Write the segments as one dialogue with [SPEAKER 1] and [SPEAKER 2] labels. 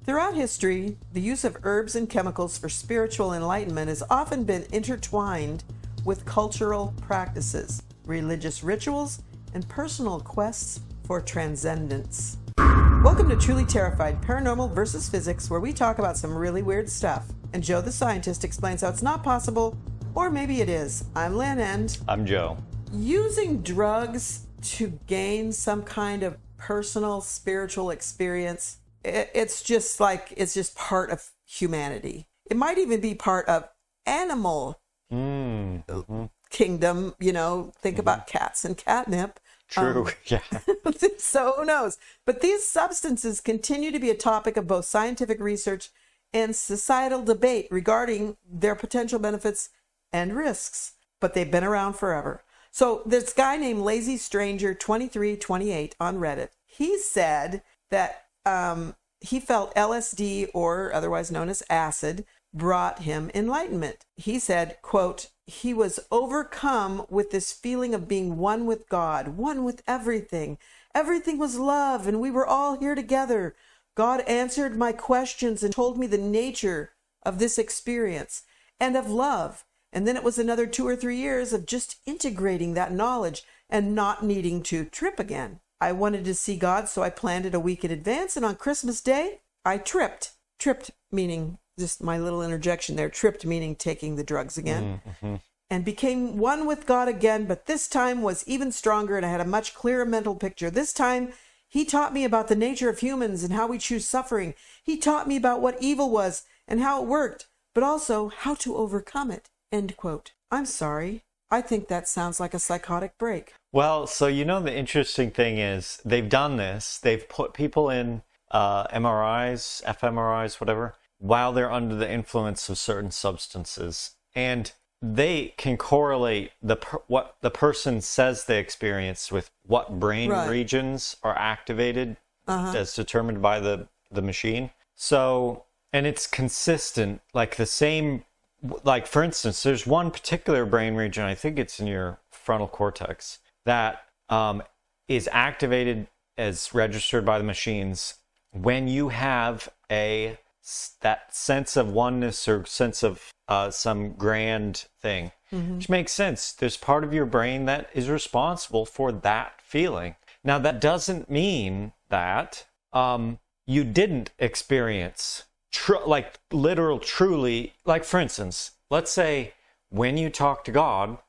[SPEAKER 1] Throughout history, the use of herbs and chemicals for spiritual enlightenment has often been intertwined with cultural practices, religious rituals, and personal quests for transcendence. Welcome to Truly Terrified, Paranormal versus Physics, where we talk about some really weird stuff. And Joe the Scientist explains how it's not possible, or maybe it is. I'm Lynn, and
[SPEAKER 2] I'm Joe.
[SPEAKER 1] Using drugs to gain some kind of personal spiritual experience, it's just part of humanity. It might even be part of animal kingdom, think about cats and catnip.
[SPEAKER 2] True, yeah.
[SPEAKER 1] So who knows? But these substances continue to be a topic of both scientific research and societal debate regarding their potential benefits and risks. But they've been around forever. So this guy named Lazy Stranger 2328 on Reddit, he said that he felt LSD, or otherwise known as acid, brought him enlightenment. He said, quote, he was overcome with this feeling of being one with God, one with everything. Everything was love, and we were all here together. God answered my questions and told me the nature of this experience and of love. And then it was another 2 or 3 years of just integrating that knowledge and not needing to trip again. I wanted to see God, so I planned it a week in advance. And on Christmas Day, I tripped. Tripped meaning, just my little interjection there, tripped meaning taking the drugs again. Mm-hmm. And became one with God again, but this time was even stronger, and I had a much clearer mental picture. This time, he taught me about the nature of humans and how we choose suffering. He taught me about what evil was and how it worked, but also how to overcome it. End quote. I'm sorry. I think that sounds like a psychotic break.
[SPEAKER 2] Well, so the interesting thing is they've done this. They've put people in MRIs, fMRIs, whatever, while they're under the influence of certain substances. And they can correlate what the person says they experienced with what brain regions are activated as determined by the machine. So, and it's consistent, like the same. Like, for instance, there's one particular brain region, I think it's in your frontal cortex, that is activated as registered by the machines when you have that sense of oneness or sense of some grand thing, which makes sense. There's part of your brain that is responsible for that feeling. Now, that doesn't mean that you didn't experience truly, like, for instance, let's say when you talk to God,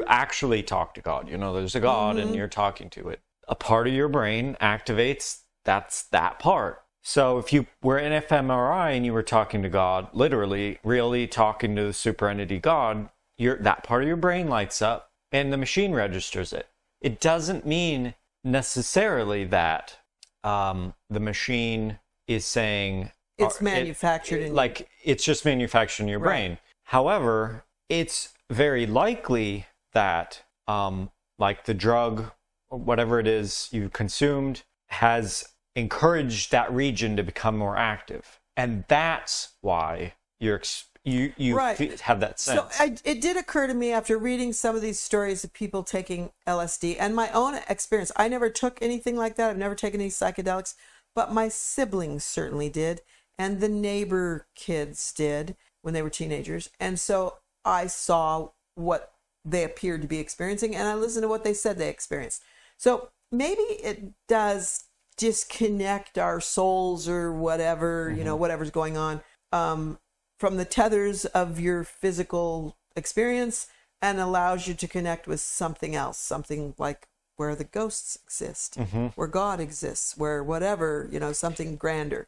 [SPEAKER 2] actually talk to God, there's a God and you're talking to it. A part of your brain activates, that's that part. So if you were in fMRI and you were talking to God, literally, really talking to the super entity God, that part of your brain lights up and the machine registers it. It doesn't mean necessarily that the machine is saying,
[SPEAKER 1] it's manufactured
[SPEAKER 2] it's just manufactured in your brain. However, it's very likely that like the drug or whatever it is you consumed has encouraged that region to become more active, and that's why you have that sense.
[SPEAKER 1] So it did occur to me after reading some of these stories of people taking LSD and my own experience. I never took anything like that. I've never taken any psychedelics, but my siblings certainly did. And the neighbor kids did when they were teenagers. And so I saw what they appeared to be experiencing, and I listened to what they said they experienced. So maybe it does disconnect our souls or whatever, whatever's going on, from the tethers of your physical experience, and allows you to connect with something else, something like where the ghosts exist, where God exists, where whatever, something grander.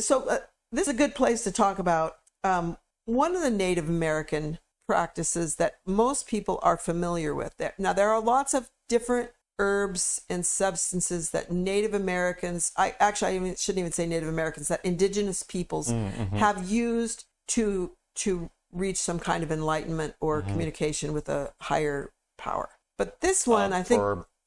[SPEAKER 1] So this is a good place to talk about one of the Native American practices that most people are familiar with. Now, there are lots of different herbs and substances that Native Americans, I shouldn't even say Native Americans, that indigenous peoples have used to reach some kind of enlightenment or communication with a higher power. But this one, I think...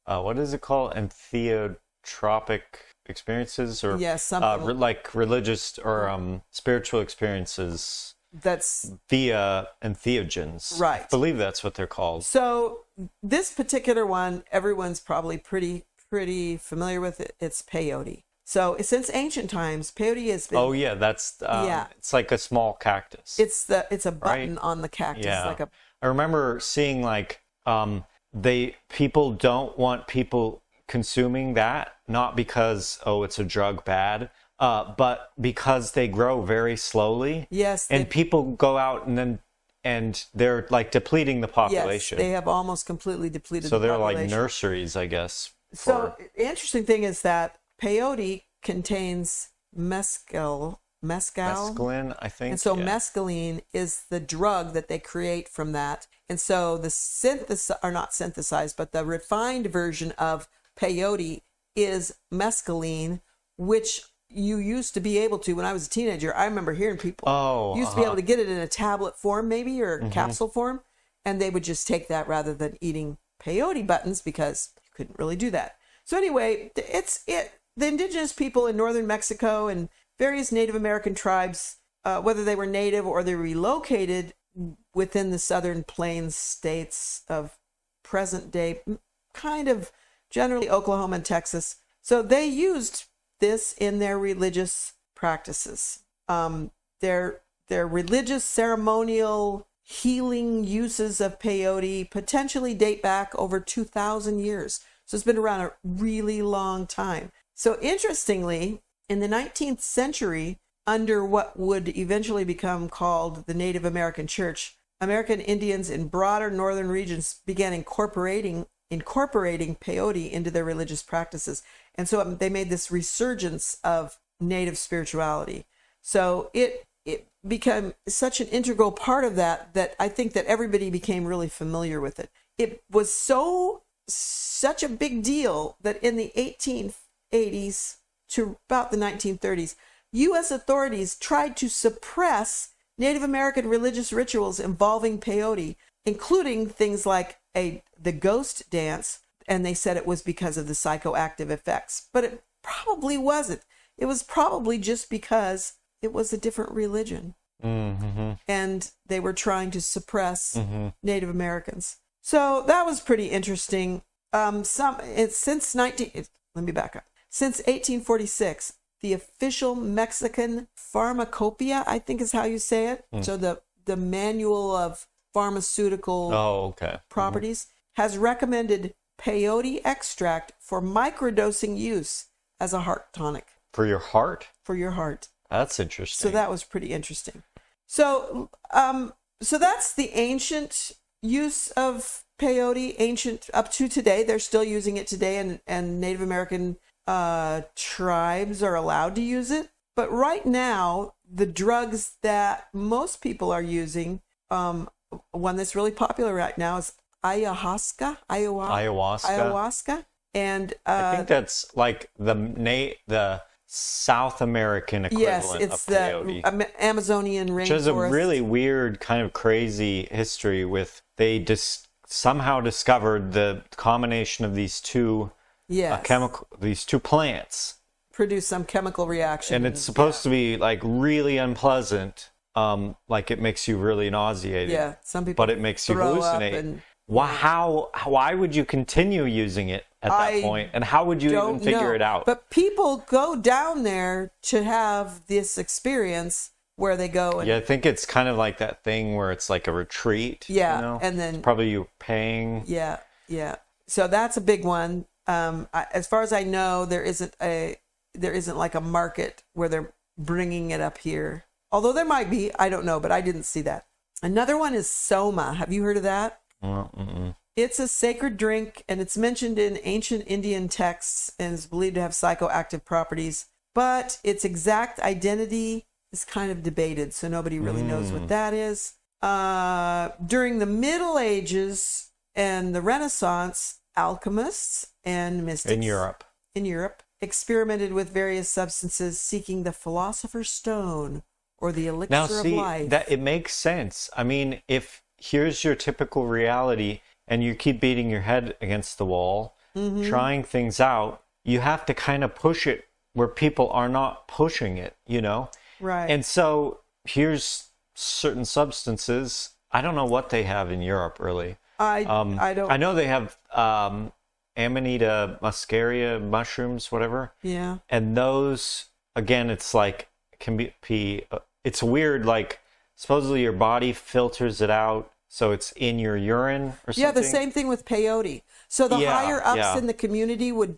[SPEAKER 2] what is it called? Entheotropic experiences, or
[SPEAKER 1] something
[SPEAKER 2] like religious or spiritual experiences.
[SPEAKER 1] That's
[SPEAKER 2] entheogens, right? I believe that's what they're called.
[SPEAKER 1] So this particular one, everyone's probably pretty familiar with it. It's peyote. So since ancient times, peyote has been.
[SPEAKER 2] Oh yeah, that's
[SPEAKER 1] Yeah.
[SPEAKER 2] it's like a small cactus.
[SPEAKER 1] It's a button on the cactus,
[SPEAKER 2] Yeah.
[SPEAKER 1] like a.
[SPEAKER 2] I remember seeing like people don't want people consuming that, not because it's a drug bad, but because they grow very slowly.
[SPEAKER 1] Yes.
[SPEAKER 2] And people go out and they're like depleting the
[SPEAKER 1] Yes,
[SPEAKER 2] population.
[SPEAKER 1] they have almost completely depleted
[SPEAKER 2] So
[SPEAKER 1] the
[SPEAKER 2] they're like
[SPEAKER 1] population.
[SPEAKER 2] nurseries, I guess.
[SPEAKER 1] So the interesting thing is that peyote contains mescaline,
[SPEAKER 2] Mescaline, I think.
[SPEAKER 1] and so
[SPEAKER 2] yeah.
[SPEAKER 1] mescaline is the drug that they create from that. And so the refined version of peyote is mescaline, which you used to be able to, when I was a teenager, I remember hearing people used to be able to get it in a tablet form maybe, or capsule form, and they would just take that rather than eating peyote buttons because you couldn't really do that. So anyway, the indigenous people in northern Mexico and various Native American tribes, whether they were native or they relocated within the southern plains states of present day, kind of generally Oklahoma and Texas. So they used this in their religious practices. Their religious ceremonial healing uses of peyote potentially date back over 2,000 years. So it's been around a really long time. So interestingly, in the 19th century, under what would eventually become called the Native American Church, American Indians in broader northern regions began incorporating peyote into their religious practices. And so they made this resurgence of native spirituality. So it became such an integral part of that I think that everybody became really familiar with it. It was such a big deal that in the 1880s to about the 1930s, U.S. authorities tried to suppress Native American religious rituals involving peyote, including things like the ghost dance, and they said it was because of the psychoactive effects. But it probably wasn't. It was probably just because it was a different religion.
[SPEAKER 2] Mm-hmm.
[SPEAKER 1] And they were trying to suppress Native Americans. So that was pretty interesting. Since 1846, the official Mexican pharmacopoeia, I think is how you say it. So the manual of pharmaceutical properties has recommended peyote extract for microdosing use as a heart tonic.
[SPEAKER 2] For your heart?
[SPEAKER 1] For your heart.
[SPEAKER 2] That's interesting.
[SPEAKER 1] So that was pretty interesting. So that's the ancient use of peyote, ancient up to today. They're still using it today, and Native American tribes are allowed to use it. But right now, the drugs that most people are using, one that's really popular right now is ayahuasca. And
[SPEAKER 2] I think that's like the South American equivalent of peyote.
[SPEAKER 1] Yes, it's the Amazonian rainforest.
[SPEAKER 2] Which has a really weird, kind of crazy history with, they just somehow discovered the combination of these two these two plants
[SPEAKER 1] produce some chemical reaction.
[SPEAKER 2] And it's supposed to be like really unpleasant. Like it makes you really nauseated.
[SPEAKER 1] Yeah, some people.
[SPEAKER 2] But it makes you hallucinate. Why would you continue using it at that point? And how would you even figure it out?
[SPEAKER 1] But people go down there to have this experience where they go. And,
[SPEAKER 2] I think it's kind of like that thing where it's like a retreat.
[SPEAKER 1] Yeah,
[SPEAKER 2] you know?
[SPEAKER 1] and then
[SPEAKER 2] it's probably you paying.
[SPEAKER 1] Yeah. So that's a big one. As far as I know, there isn't like a market where they're bringing it up here. Although there might be, I don't know, but I didn't see that. Another one is soma. Have you heard of that? It's a sacred drink, and it's mentioned in ancient Indian texts and is believed to have psychoactive properties. But its exact identity is kind of debated, so nobody really knows what that is. During the Middle Ages and the Renaissance, alchemists and mystics in Europe experimented with various substances seeking the philosopher's stone or the elixir of life.
[SPEAKER 2] That it makes sense. I mean, if here's your typical reality and you keep beating your head against the wall, trying things out, you have to kind of push it where people are not pushing it, you know?
[SPEAKER 1] Right.
[SPEAKER 2] And so here's certain substances. I don't know what they have in Europe, really.
[SPEAKER 1] I don't.
[SPEAKER 2] I know they have Amanita muscaria mushrooms, whatever.
[SPEAKER 1] Yeah.
[SPEAKER 2] And those, again, it's like, can be it's weird, like, supposedly your body filters it out, so it's in your urine or something.
[SPEAKER 1] Yeah, the same thing with peyote. So the
[SPEAKER 2] Yeah,
[SPEAKER 1] higher ups
[SPEAKER 2] yeah.
[SPEAKER 1] in the community would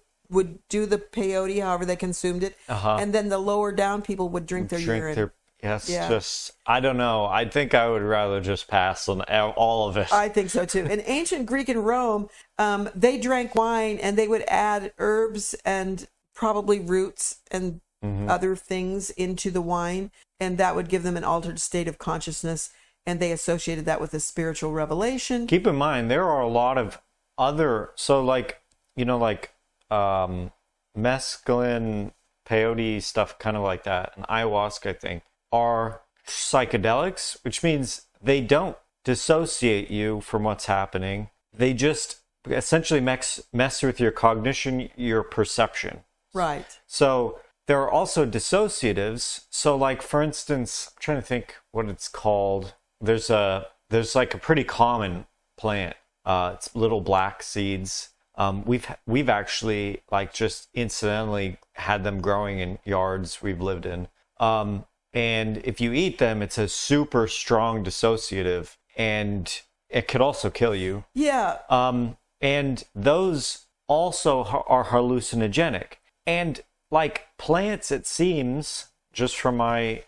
[SPEAKER 1] do the peyote, however they consumed it, and then the lower down people would drink their urine.
[SPEAKER 2] Yes,
[SPEAKER 1] Yeah.
[SPEAKER 2] just, I don't know. I think I would rather just pass on all of it.
[SPEAKER 1] I think so too. In ancient Greek and Rome, they drank wine and they would add herbs and probably roots and other things into the wine, and that would give them an altered state of consciousness, and they associated that with a spiritual revelation.
[SPEAKER 2] Keep in mind, there are a lot of other, so like, like mescaline, peyote, stuff kind of like that, and ayahuasca, I think, are psychedelics, which means they don't dissociate you from what's happening. They just essentially mess with your cognition, your perception.
[SPEAKER 1] Right.
[SPEAKER 2] So there are also dissociatives. So like, for instance, I'm trying to think what it's called. There's like a pretty common plant. It's little black seeds. We've actually, like, just incidentally had them growing in yards we've lived in. And if you eat them, it's a super strong dissociative, and it could also kill you.
[SPEAKER 1] Yeah.
[SPEAKER 2] And those also are hallucinogenic. And like plants, it seems, just from my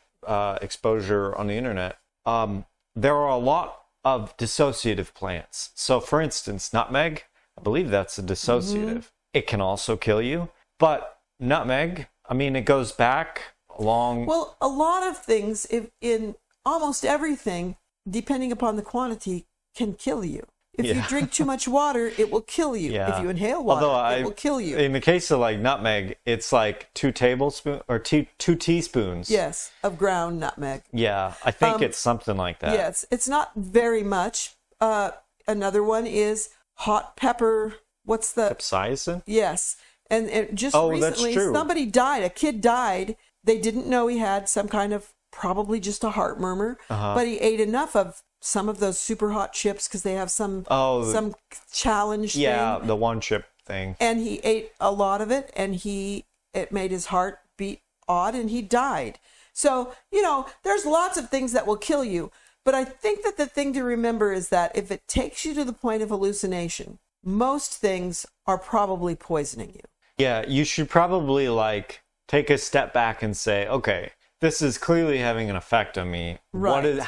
[SPEAKER 2] exposure on the internet, there are a lot of dissociative plants. So for instance, nutmeg, I believe that's a dissociative. It can also kill you. But nutmeg, I mean, it goes back long.
[SPEAKER 1] Well, a lot of things, in almost everything, depending upon the quantity, can kill you. If you drink too much water, it will kill you.
[SPEAKER 2] Yeah.
[SPEAKER 1] If you inhale water, it will kill you.
[SPEAKER 2] In the case of like nutmeg, it's like 2 tablespoons or two teaspoons.
[SPEAKER 1] Yes, of ground nutmeg.
[SPEAKER 2] Yeah, I think it's something like that.
[SPEAKER 1] Yes, it's not very much. Another one is hot pepper. What's the...
[SPEAKER 2] Capsaicin?
[SPEAKER 1] Yes. And just
[SPEAKER 2] that's
[SPEAKER 1] recently,
[SPEAKER 2] true.
[SPEAKER 1] somebody died. A kid died. They didn't know he had some kind of, probably just a heart murmur, but he ate enough of some of those super hot chips because they have some challenge thing.
[SPEAKER 2] The one chip thing.
[SPEAKER 1] And he ate a lot of it, and it made his heart beat odd, and he died. So, there's lots of things that will kill you. But I think that the thing to remember is that if it takes you to the point of hallucination, most things are probably poisoning you.
[SPEAKER 2] Yeah, you should probably like take a step back and say, okay, this is clearly having an effect on me.
[SPEAKER 1] Right.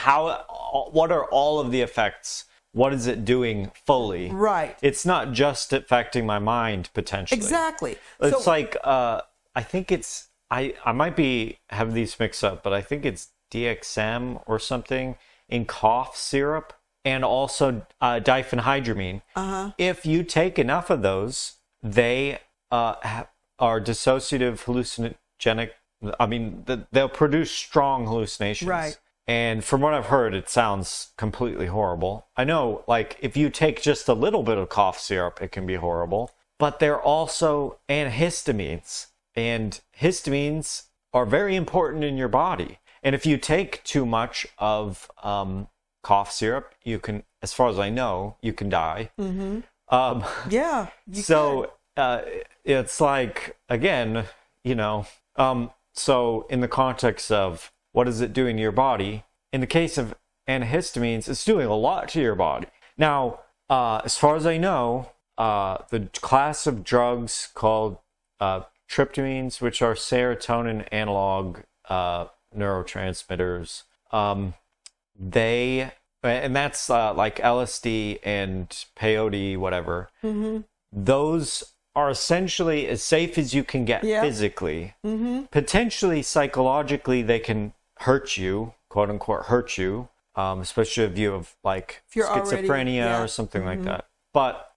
[SPEAKER 2] What are all of the effects? What is it doing fully?
[SPEAKER 1] Right.
[SPEAKER 2] It's not just affecting my mind potentially.
[SPEAKER 1] Exactly.
[SPEAKER 2] It's like I think it's I might have these mixed up, but I think it's DXM or something in cough syrup, and also diphenhydramine. If you take enough of those, they are dissociative, hallucinogenic. I mean, they'll produce strong hallucinations.
[SPEAKER 1] Right.
[SPEAKER 2] And from what I've heard, it sounds completely horrible. I know, like, if you take just a little bit of cough syrup, it can be horrible. But they're also antihistamines. And histamines are very important in your body. And if you take too much of cough syrup, you can, as far as I know, you can die.
[SPEAKER 1] Yeah.
[SPEAKER 2] It's like, again, so in the context of what is it doing to your body, in the case of antihistamines, it's doing a lot to your body. Now, as far as I know, the class of drugs called tryptamines, which are serotonin analog neurotransmitters, and that's like LSD and peyote, whatever. Those are essentially as safe as you can get physically. Potentially psychologically, they can hurt you, quote unquote, hurt you, especially if you have like schizophrenia or something like that. But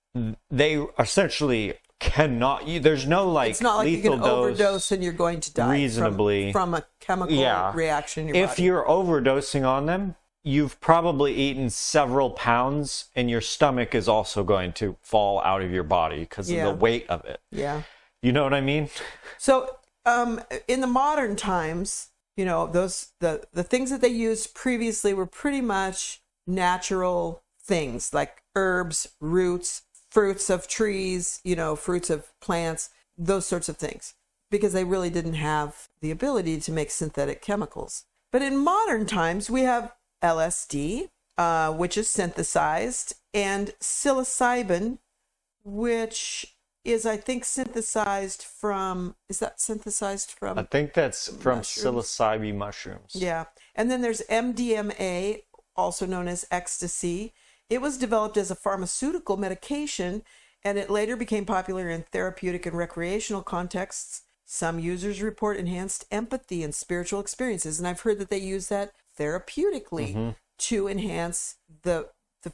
[SPEAKER 2] they essentially cannot. There's no like
[SPEAKER 1] it's not like you can overdose and you're going to die
[SPEAKER 2] reasonably
[SPEAKER 1] from a chemical reaction in your body.
[SPEAKER 2] If you're overdosing on them, you've probably eaten several pounds, and your stomach is also going to fall out of your body because of the weight of it. Yeah. You know what I mean?
[SPEAKER 1] So, in the modern times, the things that they used previously were pretty much natural things like herbs, roots, fruits of trees, fruits of plants, those sorts of things, because they really didn't have the ability to make synthetic chemicals. But in modern times, we have LSD, which is synthesized, and psilocybin, which is, I think, synthesized from, is that synthesized from?
[SPEAKER 2] I think that's from
[SPEAKER 1] mushrooms?
[SPEAKER 2] psilocybe mushrooms.
[SPEAKER 1] Yeah. And then there's MDMA, also known as ecstasy. It was developed as a pharmaceutical medication, and it later became popular in therapeutic and recreational contexts. Some users report enhanced empathy and spiritual experiences, and I've heard that they use that therapeutically to enhance the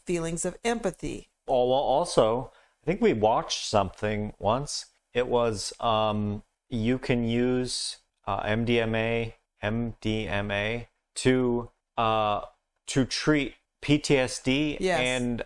[SPEAKER 1] feelings of empathy.
[SPEAKER 2] Oh, well, also, I think we watched something once. It was you can use MDMA to treat PTSD and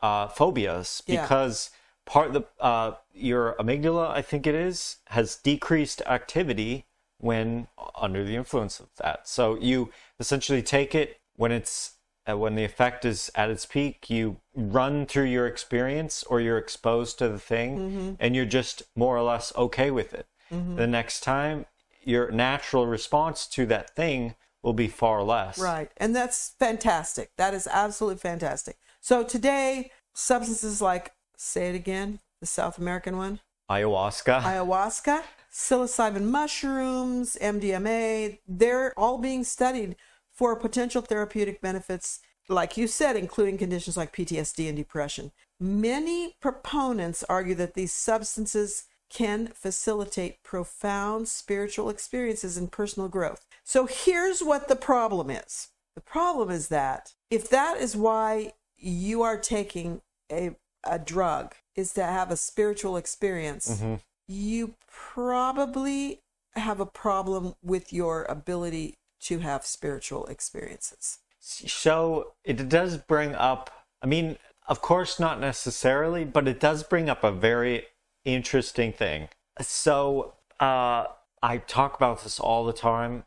[SPEAKER 2] phobias, because part of your amygdala, I think it is, has decreased activity when under the influence of that. So you essentially take it when it's when the effect is at its peak, you run through your experience, or you're exposed to the thing, and you're just more or less okay with it. The next time, your natural response to that thing will be far less.
[SPEAKER 1] Right. And that's fantastic. That is absolutely fantastic. So today, substances like, say it again, the South American one? Ayahuasca, psilocybin mushrooms, MDMA, they're all being studied for potential therapeutic benefits, like you said, including conditions like PTSD and depression. Many proponents argue that these substances can facilitate profound spiritual experiences and personal growth. So here's what the problem is. The problem is that if that is why you are taking a drug, is to have a spiritual experience, you probably have a problem with your ability to have spiritual experiences.
[SPEAKER 2] So it does bring up, I mean, of course not necessarily, but it does bring up a very interesting thing. So I talk about this all the time.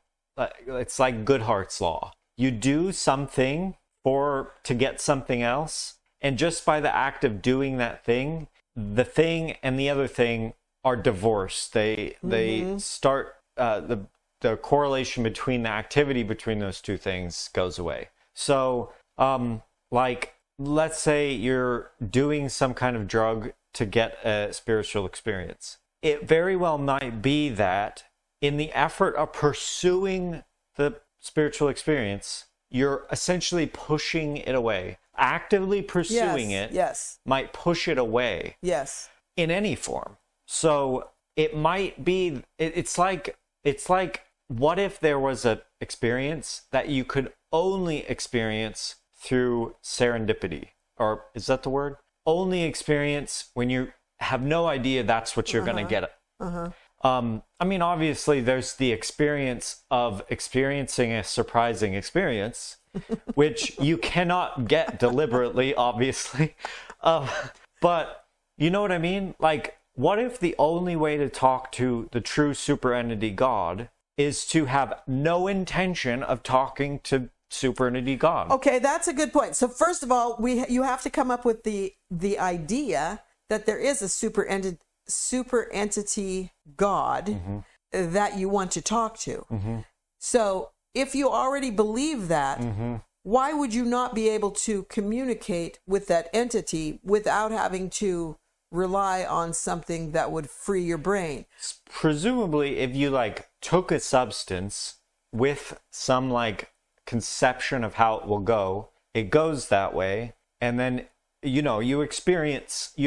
[SPEAKER 2] It's like Goodhart's law. You do something to get something else, and just by the act of doing that thing, the thing and the other thing are divorced. They start the correlation between the activity between those two things goes away. So, like, let's say you're doing some kind of drug to get a spiritual experience. It very well might be that in the effort of pursuing the spiritual experience, you're essentially pushing it away. Actively pursuing it might push it away.
[SPEAKER 1] Yes.
[SPEAKER 2] In any form. So it might be, it's like, what if there was an experience that you could only experience through serendipity? Or is that the word? Only experience when you have no idea that's what you're going to get. I mean, obviously, there's the experience of experiencing a surprising experience, which you cannot get deliberately, obviously. But you know what I mean? Like, what if the only way to talk to the true super entity God is to have no intention of talking to super entity God?
[SPEAKER 1] Okay, that's a good point. So first of all, you have to come up with the idea that there is a super entity God that you want to talk to. So if you already believe that, why would you not be able to communicate with that entity without having to rely on something that would free your brain?
[SPEAKER 2] Presumably, if you took a substance with some conception of how it will go, it goes that way, and then you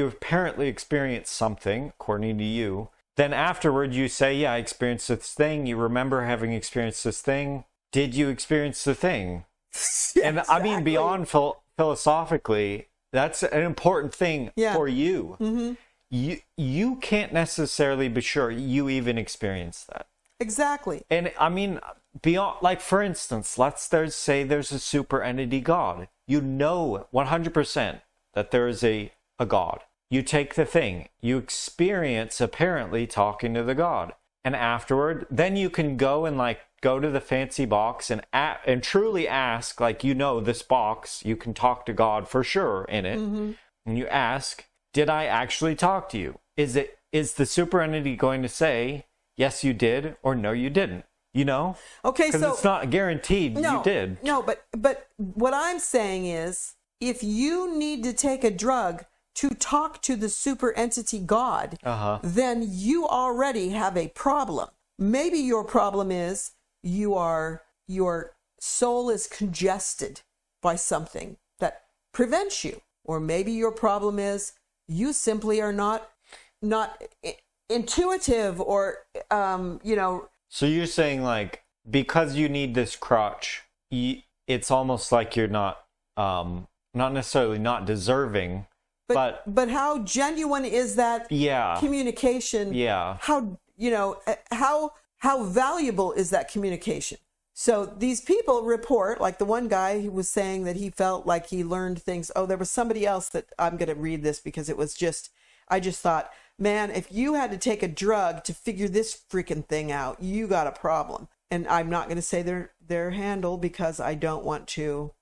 [SPEAKER 2] apparently experience something according to you. Then afterward you say, yeah, I experienced this thing. You remember having experienced this thing. Did you experience the thing? And I mean, beyond philosophically, that's an important thing for you. You can't necessarily be sure you even experienced that.
[SPEAKER 1] Exactly.
[SPEAKER 2] And I mean, beyond, for instance, let's say there's a super entity God. You know 100% that there is a God. You take the thing, you experience apparently talking to the God, and afterward, then you can go and go to the fancy box and truly ask, this box, you can talk to God for sure in it. and you ask, did I actually talk to you? Is the super entity going to say, yes, you did, or no, you didn't? You know?
[SPEAKER 1] Okay,
[SPEAKER 2] Because
[SPEAKER 1] so
[SPEAKER 2] it's not guaranteed you did.
[SPEAKER 1] No, but what I'm saying is, if you need to take a drug to talk to the super entity God, then you already have a problem. Maybe your problem is your soul is congested by something that prevents you. Or maybe your problem is you simply are not intuitive, or
[SPEAKER 2] So you're saying, like, because you need this crutch, it's almost like you're not necessarily not deserving, but
[SPEAKER 1] how genuine is that communication?
[SPEAKER 2] Yeah.
[SPEAKER 1] How valuable is that communication? So these people report, like the one guy who was saying that he felt like he learned things. Oh, there was somebody else that I'm going to read this because it was I just thought, man, if you had to take a drug to figure this freaking thing out, you got a problem. And I'm not going to say their handle because I don't want to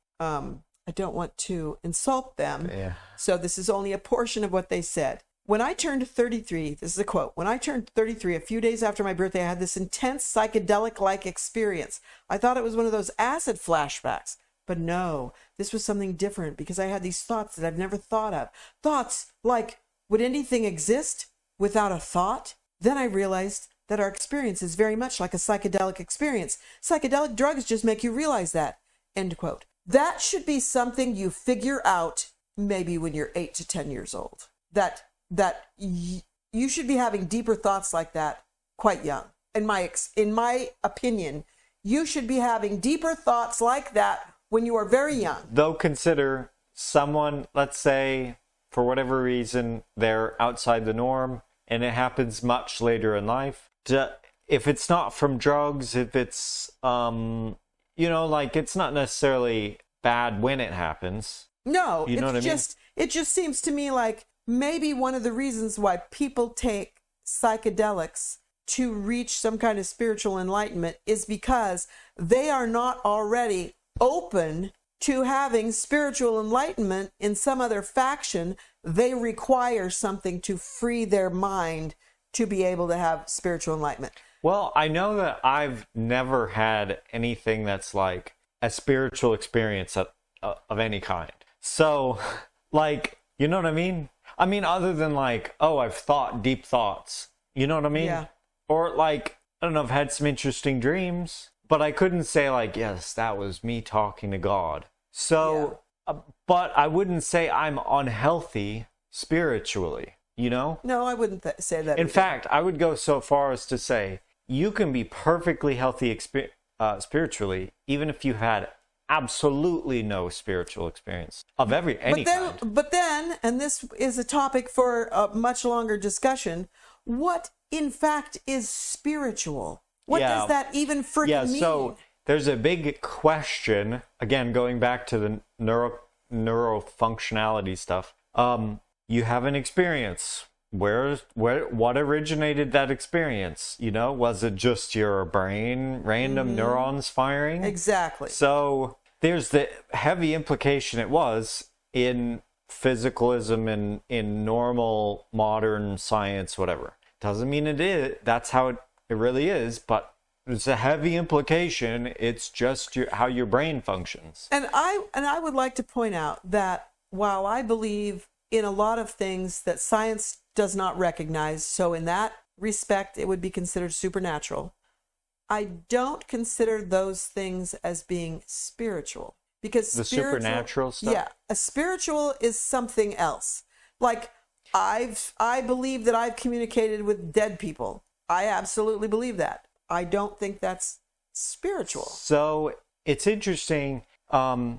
[SPEAKER 1] insult them.
[SPEAKER 2] Yeah.
[SPEAKER 1] So this is only a portion of what they said. When I turned 33, this is a quote. When I turned 33, a few days after my birthday, I had this intense psychedelic-like experience. I thought it was one of those acid flashbacks. But no, this was something different because I had these thoughts that I've never thought of. Thoughts like, would anything exist without a thought? Then I realized that our experience is very much like a psychedelic experience. Psychedelic drugs just make you realize that. End quote. That should be something you figure out maybe when you're 8 to 10 years old. That you should be having deeper thoughts like that quite young. In my opinion, you should be having deeper thoughts like that when you are very young.
[SPEAKER 2] Though consider someone, let's say, for whatever reason, they're outside the norm, and it happens much later in life. If it's not from drugs, if it's, it's not necessarily bad when it happens.
[SPEAKER 1] No,
[SPEAKER 2] you know what I mean?
[SPEAKER 1] It just seems to me like maybe one of the reasons why people take psychedelics to reach some kind of spiritual enlightenment is because they are not already open to having spiritual enlightenment in some other faction. They require something to free their mind to be able to have spiritual enlightenment.
[SPEAKER 2] Well, I know that I've never had anything that's like a spiritual experience of any kind. So, like, you know what I mean? I mean, other than like, oh, I've thought deep thoughts. You know what I mean?
[SPEAKER 1] Yeah.
[SPEAKER 2] Or like, I don't know, I've had some interesting dreams, but I couldn't say like, yes, that was me talking to God. So, but I wouldn't say I'm unhealthy spiritually, you know?
[SPEAKER 1] No, I wouldn't say that.
[SPEAKER 2] In fact, I would go so far as to say you can be perfectly healthy spiritually, even if you had absolutely no spiritual experience of any kind.
[SPEAKER 1] But then, and this is a topic for a much longer discussion, what in fact is spiritual? What does that even freaking mean?
[SPEAKER 2] So there's a big question, again, going back to the neurofunctionality stuff. You have an experience. What originated that experience? You know, was it just your brain, random neurons firing?
[SPEAKER 1] Exactly.
[SPEAKER 2] So there's the heavy implication it was in physicalism and in normal modern science, whatever. Doesn't mean it is. That's how it really is, but it's a heavy implication. It's just how your brain functions.
[SPEAKER 1] And I would like to point out that while I believe in a lot of things that science does not recognize, so in that respect it would be considered supernatural, I don't consider those things as being spiritual. Because
[SPEAKER 2] the supernatural stuff?
[SPEAKER 1] Yeah, a spiritual is something else. Like, I believe that I've communicated with dead people. I absolutely believe that. I don't think that's spiritual.
[SPEAKER 2] So it's interesting. I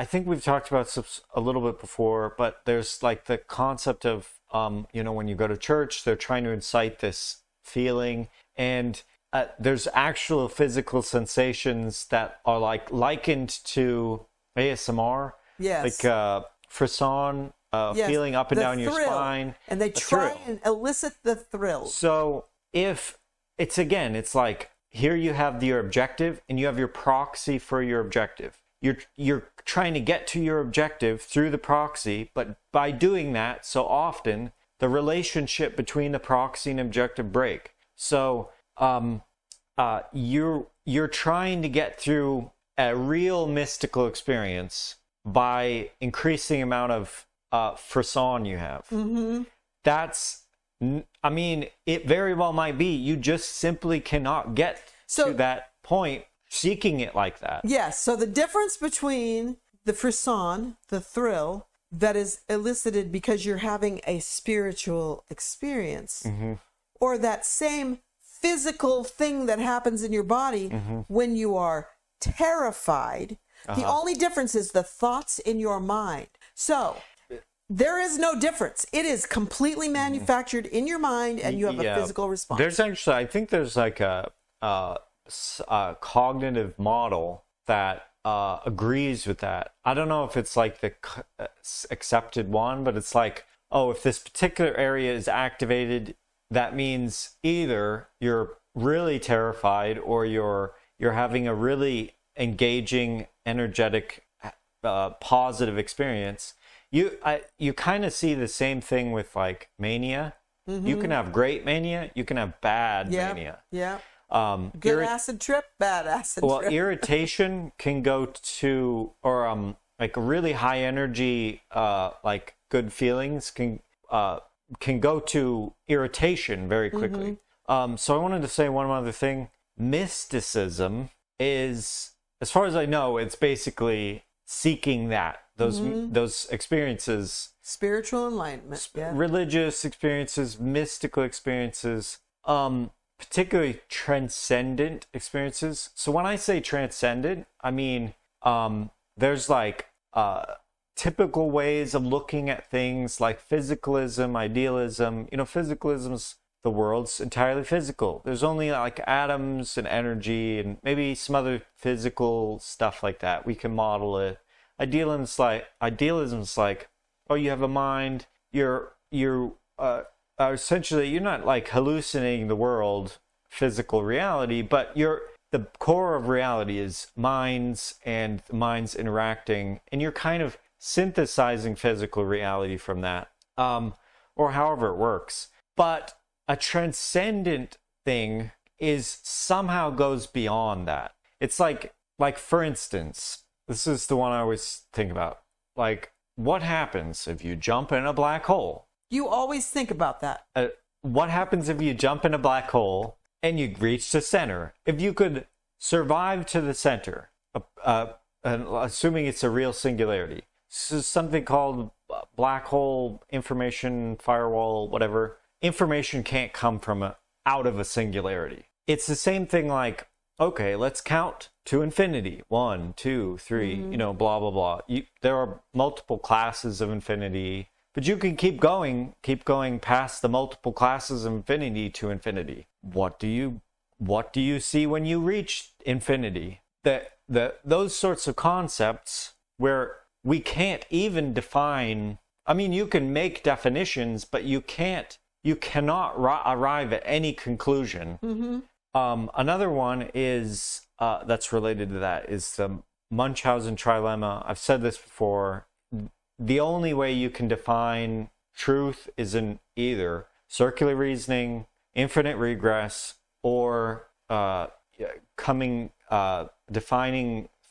[SPEAKER 2] think we've talked about this a little bit before, but there's like the concept of, when you go to church, they're trying to incite this feeling, and there's actual physical sensations that are like likened to ASMR.
[SPEAKER 1] Yes.
[SPEAKER 2] Like frisson, feeling up and down your spine.
[SPEAKER 1] And they try and elicit the thrill.
[SPEAKER 2] So if it's like, here you have your objective and you have your proxy for your objective. you're trying to get to your objective through the proxy, but by doing that so often, the relationship between the proxy and objective break. So you're trying to get through a real mystical experience by increasing the amount of frisson you have. I mean, it very well might be you just simply cannot get to that point seeking it like that.
[SPEAKER 1] Yes. So the difference between the frisson, the thrill that is elicited because you're having a spiritual experience, or that same physical thing that happens in your body when you are terrified, the only difference is the thoughts in your mind. So there is no difference. It is completely manufactured in your mind, and you have a physical response.
[SPEAKER 2] There's actually, I think there's like a cognitive model that agrees with that. I don't know if it's like the accepted one, but it's like, oh, if this particular area is activated, that means either you're really terrified or you're having a really engaging, energetic, positive experience. You kind of see the same thing with like mania. You can have great mania, you can have bad mania.
[SPEAKER 1] Yeah. Good acid trip, bad acid trip.
[SPEAKER 2] Well, irritation can go to, or like really high energy, like good feelings can go to irritation very quickly. So I wanted to say one other thing. Mysticism is, as far as I know, it's basically seeking those experiences,
[SPEAKER 1] spiritual enlightenment,
[SPEAKER 2] religious experiences, mystical experiences, particularly transcendent experiences. So when I say transcendent, I mean there's like typical ways of looking at things like physicalism, idealism. Physicalism's the world's entirely physical. There's only like atoms and energy and maybe some other physical stuff like that. We can model it. Idealism's like, oh, you have a mind. You're essentially, you're not like hallucinating the world, physical reality, but the core of reality is minds and minds interacting, and you're kind of synthesizing physical reality from that, or however it works. But a transcendent thing is somehow goes beyond that. It's like for instance, this is the one I always think about. Like, what happens if you jump in a black hole?
[SPEAKER 1] You always think about that.
[SPEAKER 2] What happens if you jump in a black hole and you reach the center? If you could survive to the center, assuming it's a real singularity, this is something called black hole information firewall, whatever. Information can't come from out of a singularity. It's the same thing like, okay, let's count to infinity. 1, 2, 3, blah, blah, blah. There are multiple classes of infinity, but you can keep going past the multiple classes of infinity to infinity. What do you see when you reach infinity? Those sorts of concepts where we can't even define. I mean, you can make definitions, but you cannot arrive at any conclusion. Another one is that's related to that is the Munchausen trilemma. I've said this before. The only way you can define truth is in either circular reasoning, infinite regress, or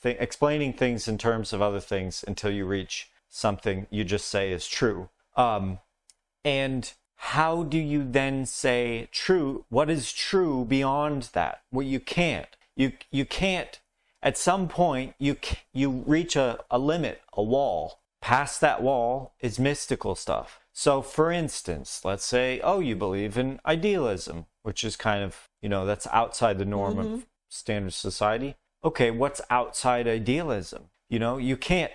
[SPEAKER 2] explaining things in terms of other things until you reach something you just say is true. And how do you then say true? What is true beyond that? Well, you can't. You can't. At some point, you reach a limit, a wall. Past that wall is mystical stuff. So, for instance, let's say, oh, you believe in idealism, which is kind of, that's outside the norm of standard society. Okay, what's outside idealism? You can't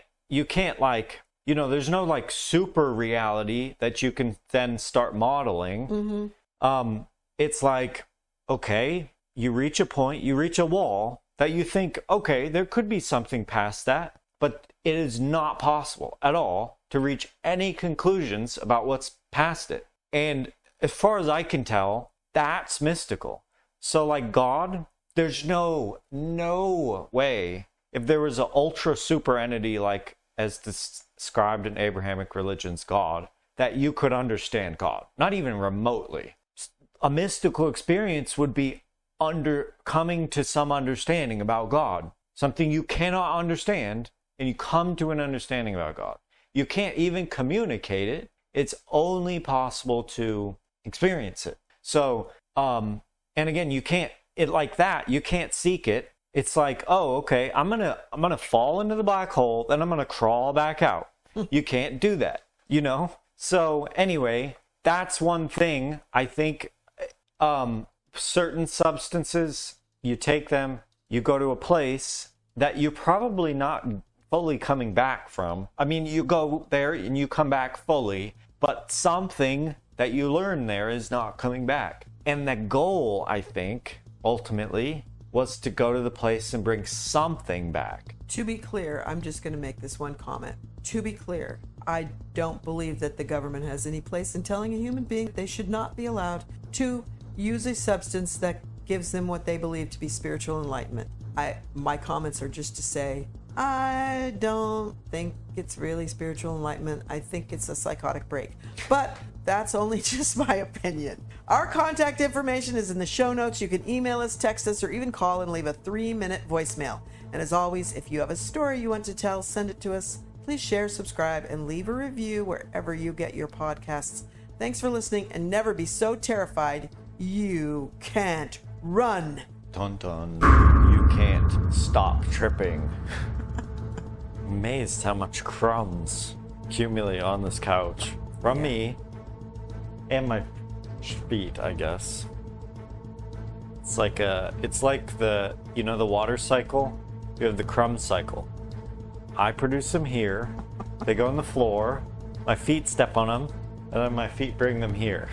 [SPEAKER 2] like, there's no like super reality that you can then start modeling. It's like, okay, you reach a point, you reach a wall that you think, okay, there could be something past that, but it is not possible at all to reach any conclusions about what's past it. And as far as I can tell, that's mystical. So like God, there's no way if there was an ultra super entity like as described in Abrahamic religions, God, that you could understand God, not even remotely. A mystical experience would be coming to some understanding about God, something you cannot understand, and you come to an understanding about God. You can't even communicate it. It's only possible to experience it. So, and again, you can't, it like that, you can't seek it. It's like, oh, okay, I'm gonna fall into the black hole, then I'm gonna crawl back out. You can't do that, you know? So anyway, that's one thing. I think certain substances, you take them, you go to a place that you're probably not fully coming back from. I mean, you go there and you come back fully, but something that you learn there is not coming back. And the goal, I think, ultimately, was to go to the place and bring something back.
[SPEAKER 1] To be clear, I'm just going to make this one comment. To be clear, I don't believe that the government has any place in telling a human being that they should not be allowed to use a substance that gives them what they believe to be spiritual enlightenment. My comments are just to say, I don't think it's really spiritual enlightenment. I think it's a psychotic break. But that's only just my opinion. Our contact information is in the show notes. You can email us, text us, or even call and leave a 3-minute voicemail. And as always, if you have a story you want to tell, send it to us. Please share, subscribe, and leave a review wherever you get your podcasts. Thanks for listening, and never be so terrified you can't run.
[SPEAKER 2] Dun dun. You can't stop tripping. Amazed how much crumbs accumulate on this couch from me and my feet, I guess. It's like the, you know, the water cycle. You have the crumb cycle. I produce them here. They go on the floor. My feet step on them, and then my feet bring them here.